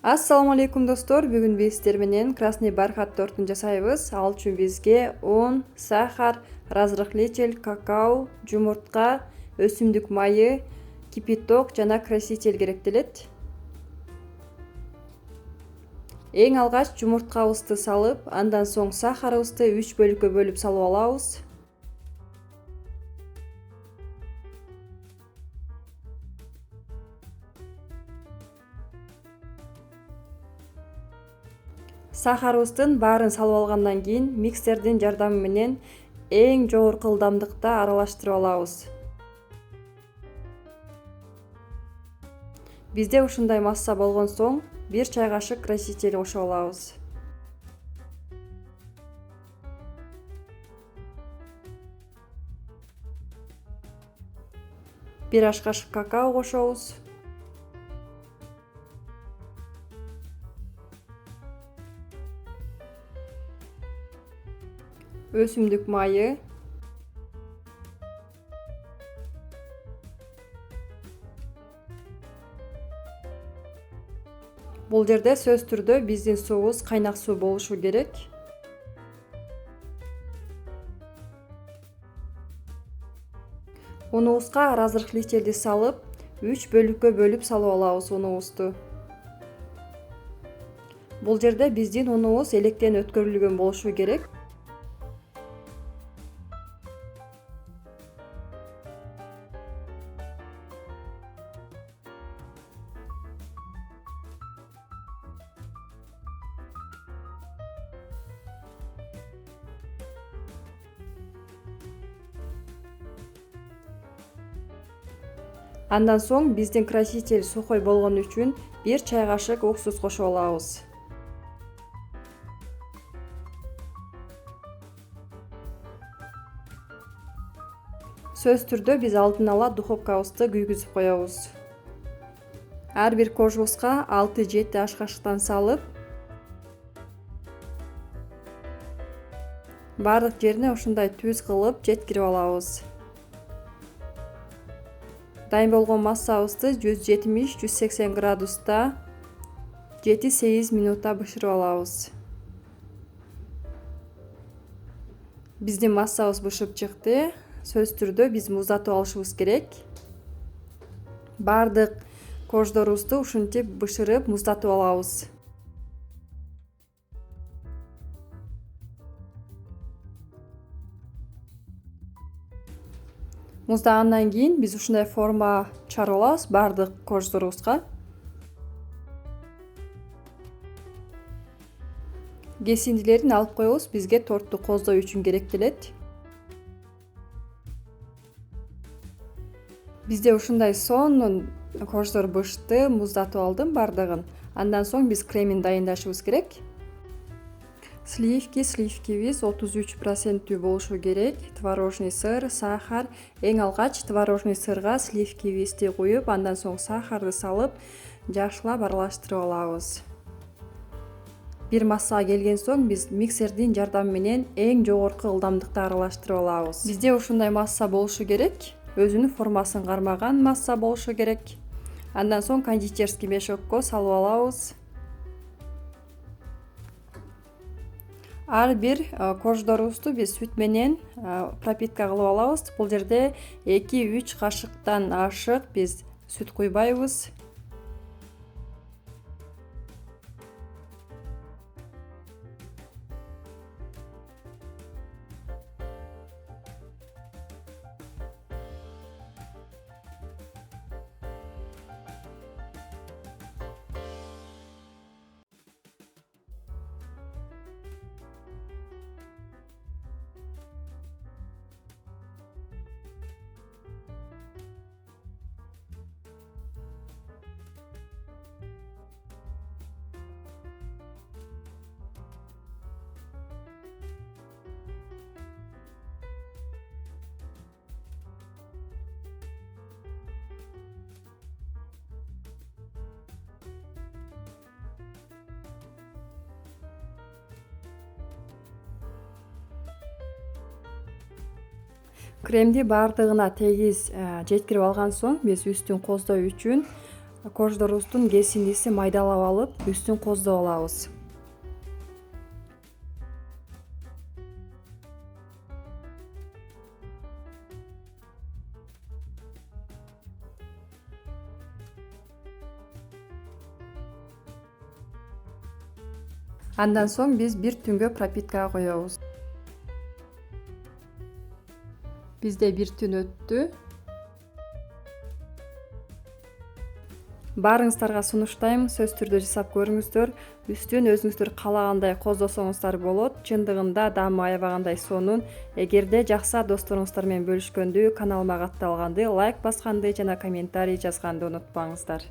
Ассаламу алейкум достор, бүгүн биз сиздер менен красный бархат тортун жасайбыз. Ал үчүн бизге un, сахар, разрыхлитель, какао, жумуртка, өсүмдүк майы, кипяток жана краситель керектелет. Эң алгач жумурткабызды салып, андан соң сахарыбызды 3 бөлүккө бөлүп салып алабыз. Сахарыбыздын баарын салып алгандан кийин миксердин жардамы менен эң жогорку ылдамдыкта аралаштырып алабыз. Бизде ушундай масса болгон соң 1 чай кашык краситель кошуп алабыз. Бир аш кашык какао кошобуз. Өсүмдүк майы, бул жерде сөзсүз түрдө биздин суубуз кайнак суу болушу керек. Унубузга разрыхлительди салып, 3 бөлүккө бөлүп салып алабыз унубузду. Бул жерде биздин унубуз электен өткөрүлгөн болушу керек. Андан соң биздин краситель сухой болгон үчүн 1 чай кашык уксус кошуп алабыз. Сөзсүз түрдө биз алдын ала духовкабызды күйгүзүп коебуз. Ар бир кожубузга 6-7 аш кашыктан салып, бардык жерине ушундай түз кылып жеткирип алабыз. Дайын болгон массабызды 170-180 градуста 7-8 минутта бышырып алабыз. Биздин массабыз бышып чыкты. Сөзсүз түрдө биз муздатып алышыбыз керек. Бардык кождорубузду ушинтип бышырып муздатып алабыз. Муздагандан кийин биз ушундай форма чыгарып алабыз бардык кождорубузга. Кесиндилерин алып коебуз, бизге торту коздоо үчүн керектелет. Бизде ушундай сонун кождор бышты, муздатып алдым бардыгын. Андан соң биз кремин дайындашыбыз керек. Сливкибиз 33% болушу керек. Творожный сыр, сахар. Эң алгач творожный сырга сливкибизди куюп, андан соң сахарды салып, жакшылап аралаштырып алабыз. Бир массага келген соң биз миксердин жардамы менен эң жогорку ылдамдыкта аралаштырып алабыз. Бизде ушундай масса болушу керек. Өзүнүн формасын кармаган масса болушу керек. Андан соң кондитерский мешокко салып алабыз. Ар бир кождорубузду биз сүт менен пропитка кылып алабыз. Бул жерде 2-3 кашыктан ашык биз сүт куйбайбыз. Кремди бардыгына тегиз жеткирип алган соң биз үстүн коздоо үчүн Кождорубуздун кесиндисин майдалап алып, үстүн коздоп алабыз. Андан соң биз бир түнгө пропиткага коебуз. Бизде бир түн өттү. Баарыңыздарга сунуштайм, сөзсүз түрдө жасап көрүңүздөр. Үстүн өзүңүздөр каалагандай коздосоңуздар болот. Чындыгында даамы аябагандай сонун. Эгерде жакса досторуңуздар менен бөлүшкөндү, каналыма катталганды, лайк басканды жана комментарий жазганды унутпаңыздар.